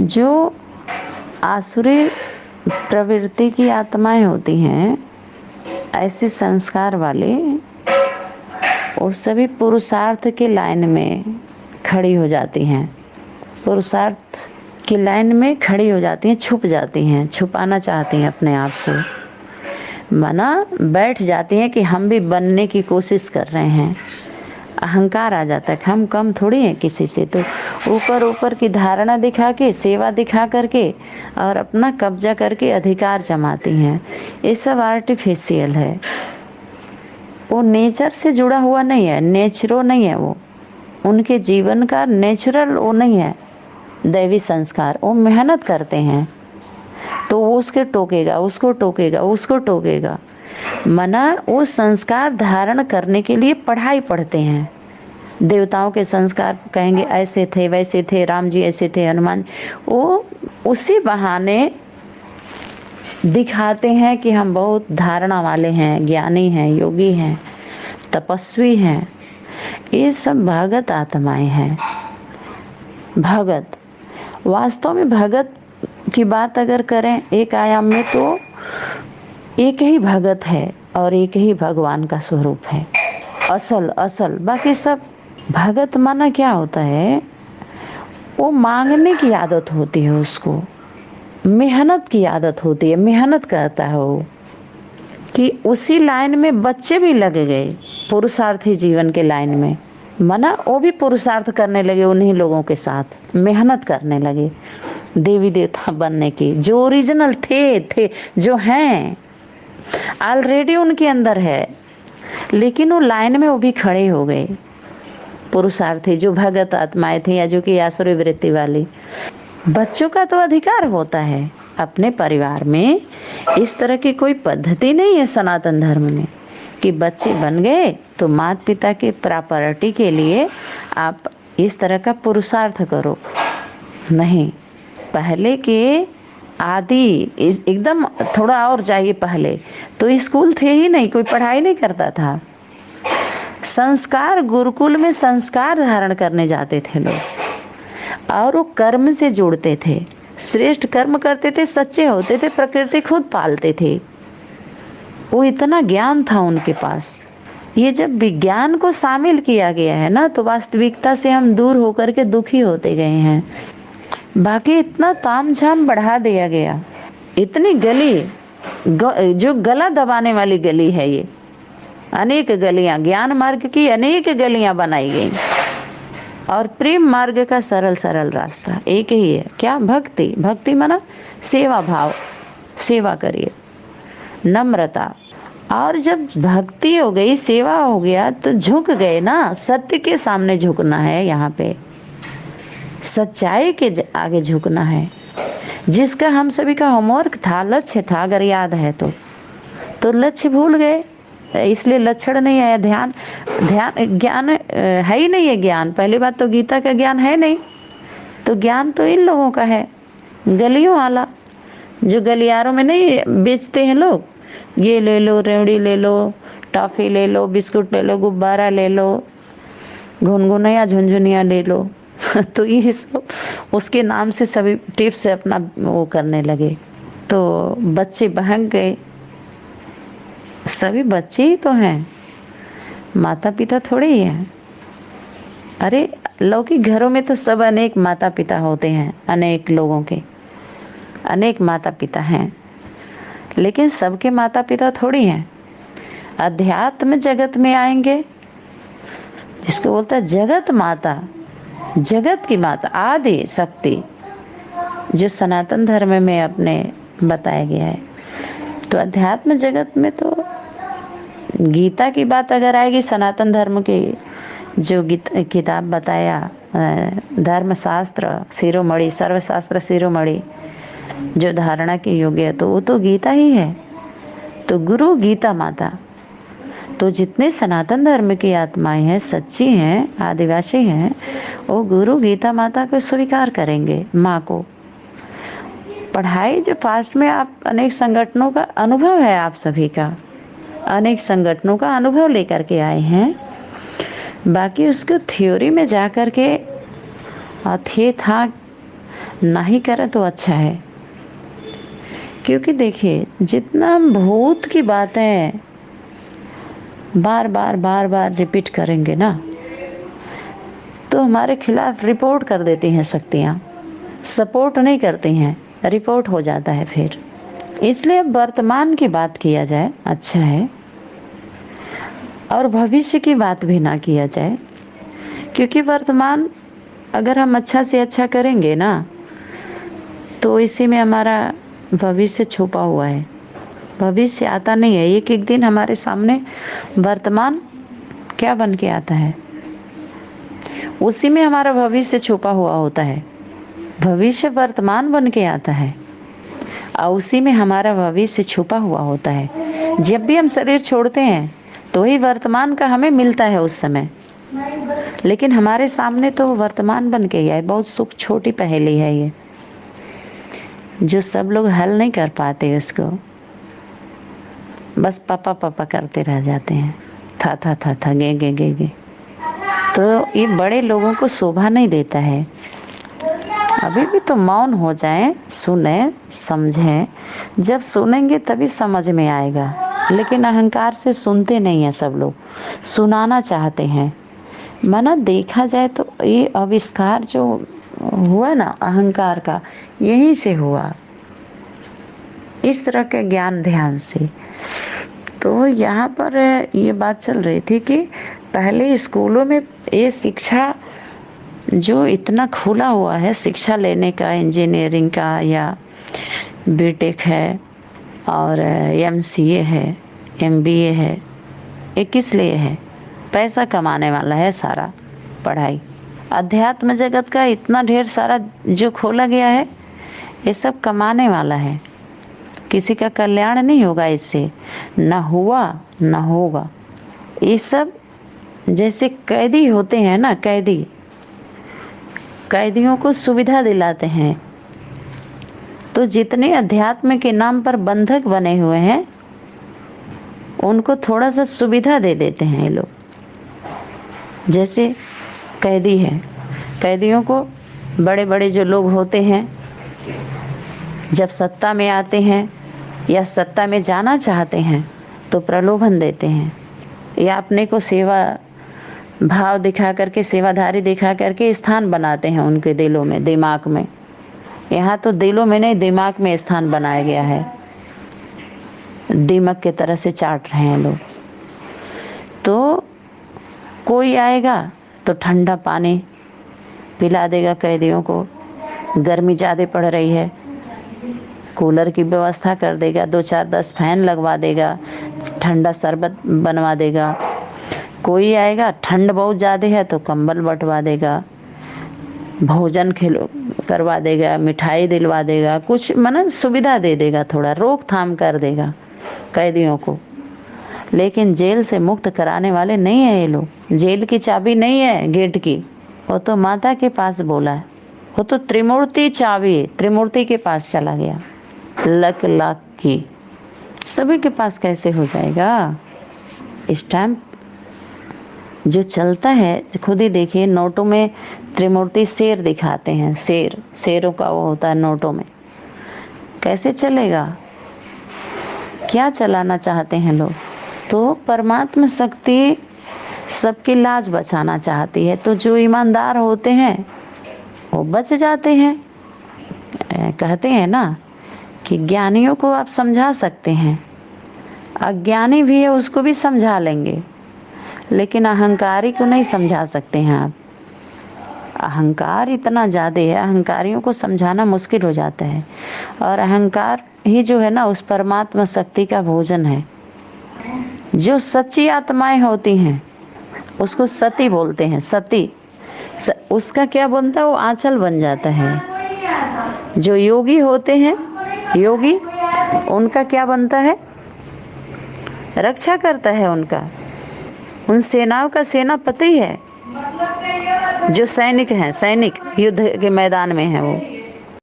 जो आसुरी प्रवृत्ति की आत्माएं होती हैं, ऐसे संस्कार वाले, वो सभी पुरुषार्थ की लाइन में खड़ी हो जाती हैं। पुरुषार्थ की लाइन में खड़ी हो जाती हैं, छुप जाती हैं, छुपाना चाहती हैं अपने आप को। मना बैठ जाती हैं कि हम भी बनने की कोशिश कर रहे हैं। अहंकार आ जाता है कि हम कम थोड़ी हैं किसी से। तो ऊपर ऊपर की धारणा दिखा के, सेवा दिखा करके और अपना कब्जा करके अधिकार जमाती हैं। ये सब आर्टिफिशियल है, वो नेचर से जुड़ा हुआ नहीं है, नेचरो नहीं है वो। उनके जीवन का नेचुरल वो नहीं है दैवी संस्कार। वो मेहनत करते हैं तो वो उसके टोकेगा, उसको टोकेगा, उसको टोकेगा। मना वो संस्कार धारण करने के लिए पढ़ाई पढ़ते हैं। देवताओं के संस्कार कहेंगे ऐसे थे, वैसे थे, राम जी ऐसे थे, हनुमान। वो उसी बहाने दिखाते हैं कि हम बहुत धारणा वाले हैं, ज्ञानी हैं, योगी हैं, तपस्वी हैं। ये सब भगत आत्माएं हैं। भगत वास्तव में भगत की बात अगर करें एक आयाम में, तो एक ही भगत है और एक ही भगवान का स्वरूप है, असल। बाकी सब भगत माना क्या होता है, वो मांगने की आदत होती है, उसको मेहनत की आदत होती है, मेहनत करता है वो। कि उसी लाइन में बच्चे भी लगे गए, पुरुषार्थी जीवन के लाइन में। मना वो भी पुरुषार्थ करने लगे, उन्हीं लोगों के साथ मेहनत करने लगे देवी देवता बनने की। जो ओरिजिनल थे जो हैं ऑलरेडी उनके अंदर है, लेकिन वो लाइन में वो भी खड़े हो गए पुरुषार्थी, जो भगत आत्माएं थी या जो कि आसुरी वृत्ति वाली। बच्चों का तो अधिकार होता है अपने परिवार में। इस तरह की कोई पद्धति नहीं है सनातन धर्म में कि बच्चे बन गए तो माता पिता के प्रॉपर्टी के लिए आप इस तरह का पुरुषार्थ करो। नहीं, पहले के आदि एकदम थोड़ा और जाइए, पहले तो स्कूल थे ही नहीं, कोई पढ़ाई नहीं करता था। संस्कार गुरुकुल में संस्कार धारण करने जाते थे लोग, और वो कर्म से जुड़ते थे, श्रेष्ठ कर्म करते थे, सच्चे होते थे, प्रकृति खुद पालते थे। वो इतना ज्ञान था उनके पास। ये जब विज्ञान को शामिल किया गया है ना, तो वास्तविकता से हम दूर होकर के दुखी होते गए हैं। बाकी इतना तामझाम बढ़ा दिया गया, इतनी गली जो गला दबाने वाली गली है, ये अनेक गलियां, ज्ञान मार्ग की अनेक गलियां बनाई गई, और प्रेम मार्ग का सरल सरल रास्ता एक ही है। क्या? भक्ति। भक्ति माना सेवा भाव, सेवा करिए, नम्रता। और जब भक्ति हो गई, सेवा हो गया, तो झुक गए ना, सत्य के सामने झुकना है। यहाँ पे सच्चाई के आगे झुकना है, जिसका हम सभी का होमवर्क था, लक्ष्य था। अगर याद है तो लक्ष्य भूल गए, इसलिए लक्षण नहीं आया। ध्यान ज्ञान है ही नहीं है। ज्ञान, पहली बात तो गीता का ज्ञान है नहीं, तो ज्ञान तो इन लोगों का है, गलियों वाला, जो गलियारों में नहीं बेचते हैं लोग। ये ले लो, रेवड़ी ले लो, टॉफ़ी ले लो, बिस्कुट ले लो, गुब्बारा ले लो, घुनघुनिया झुनझुनिया ले लो तो ये सब उसके नाम से सभी टिप्स अपना वो करने लगे, तो बच्चे बहक गए। सभी बच्चे ही तो हैं, माता पिता थोड़े ही हैं। अरे लौकिक घरों में तो सब अनेक माता पिता होते हैं, अनेक लोगों के अनेक माता पिता हैं, लेकिन सबके माता पिता थोड़ी हैं। अध्यात्म जगत में आएंगे, जिसको बोलता है जगत माता, जगत की माता, आदि शक्ति, जो सनातन धर्म में अपने बताया गया है। तो अध्यात्म जगत में तो गीता की बात अगर आएगी, सनातन धर्म की जो किताब बताया, धर्मशास्त्र शिरोमणि, सर्वशास्त्र शिरोमणि, जो धारणा की योग्य है, तो वो तो गीता ही है। तो गुरु गीता माता। तो जितने सनातन धर्म की आत्माएं हैं, सच्ची हैं, आदिवासी हैं, वो गुरु गीता माता को स्वीकार करेंगे, माँ को। पढ़ाई जो पास्ट में आप अनेक संगठनों का अनुभव है, आप सभी का अनेक संगठनों का अनुभव लेकर के आए हैं। बाकी उसको थ्योरी में जा कर के थे था ना ही करें तो अच्छा है। क्योंकि देखिए, जितना हम भूत की बातें बार बार रिपीट करेंगे ना, तो हमारे खिलाफ रिपोर्ट कर देती हैं शक्तियाँ। सपोर्ट नहीं करती हैं, रिपोर्ट हो जाता है फिर। इसलिए अब वर्तमान की बात किया जाए, अच्छा है, और भविष्य की बात भी ना किया जाए। क्योंकि वर्तमान अगर हम अच्छा से अच्छा करेंगे ना, तो इसी में हमारा भविष्य छुपा हुआ है। भविष्य आता नहीं है, एक एक दिन हमारे सामने वर्तमान क्या बन के आता है, उसी में हमारा भविष्य छुपा हुआ होता है। भविष्य वर्तमान बन के आता है और उसी में हमारा भविष्य छुपा हुआ होता है। जब भी हम शरीर छोड़ते हैं तो ही वर्तमान का हमें मिलता है उस समय, लेकिन हमारे सामने तो वर्तमान बन के गया है। बहुत सुख छोटी पहेली है ये, जो सब लोग हल नहीं कर पाते उसको, बस पापा पापा करते रह जाते हैं, था गे गे गे गे। तो ये बड़े लोगों को शोभा नहीं देता है। अभी भी तो मौन हो जाएं, सुने समझें। जब सुनेंगे तभी समझ में आएगा। लेकिन अहंकार से सुनते नहीं हैं सब लोग, सुनाना चाहते हैं। माना देखा जाए तो ये आविष्कार जो हुआ ना अहंकार का, यहीं से हुआ, इस तरह के ज्ञान ध्यान से। तो यहाँ पर ये बात चल रही थी कि पहले स्कूलों में ये शिक्षा जो इतना खुला हुआ है, शिक्षा लेने का, इंजीनियरिंग का या बीटेक है और एमसीए है, एमबीए है, ये किस लिए है? पैसा कमाने वाला है सारा पढ़ाई। अध्यात्म जगत का इतना ढेर सारा जो खोला गया है, ये सब कमाने वाला है। किसी का कल्याण नहीं होगा इससे, न हुआ न होगा। ये सब जैसे कैदी होते हैं ना, कैदियों को सुविधा दिलाते हैं। तो जितने अध्यात्म के नाम पर बंधक बने हुए हैं, उनको थोड़ा सा सुविधा दे देते हैं ये लोग। जैसे कैदी है, कैदियों को बड़े बड़े जो लोग होते हैं, जब सत्ता में आते हैं या सत्ता में जाना चाहते हैं तो प्रलोभन देते हैं, या अपने को सेवा भाव दिखा करके, सेवाधारी दिखा करके स्थान बनाते हैं उनके दिलों में, दिमाग में। यहाँ तो दिलों में नहीं, दिमाग में स्थान बनाया गया है। दीमक के तरह से चाट रहे हैं लोग। तो कोई आएगा तो ठंडा पानी पिला देगा कैदियों को, गर्मी ज़्यादा पड़ रही है, कूलर की व्यवस्था कर देगा, 2-4-10 फैन लगवा देगा, ठंडा शरबत बनवा देगा। कोई आएगा, ठंड बहुत ज़्यादा है तो कंबल बंटवा देगा, भोजन करवा देगा, मिठाई दिलवा देगा, कुछ माना सुविधा दे देगा, थोड़ा रोकथाम कर देगा कैदियों को। लेकिन जेल से मुक्त कराने वाले नहीं है ये लोग। जेल की चाबी नहीं है गेट की, वो तो माता के पास बोला है, वो तो त्रिमूर्ति चाबी, त्रिमूर्ति के पास चला गया। लक लाख की सभी के पास कैसे हो जाएगा? इस टाइम जो चलता है, खुद ही देखिए, नोटों में त्रिमूर्ति शेर दिखाते हैं, शेरों का वो होता है नोटों में। कैसे चलेगा? क्या चलाना चाहते हैं लोग? तो परमात्मा शक्ति सबकी लाज बचाना चाहती है। तो जो ईमानदार होते हैं वो बच जाते हैं। कहते हैं ना कि ज्ञानियों को आप समझा सकते हैं, अज्ञानी भी है उसको भी समझा लेंगे, लेकिन अहंकारी को नहीं समझा सकते हैं आप। अहंकार इतना ज़्यादा है, अहंकारियों को समझाना मुश्किल हो जाता है। और अहंकार ही जो है ना, उस परमात्मा शक्ति का भोजन है। जो सच्ची आत्माएं होती हैं उसको सती बोलते हैं, सती। उसका क्या बनता है? वो आंचल बन जाता है। जो योगी होते हैं, योगी, उनका क्या बनता है? रक्षा करता है उनका। उन सेनाओं का सेनापति है। जो सैनिक हैं, सैनिक युद्ध के मैदान में हैं, वो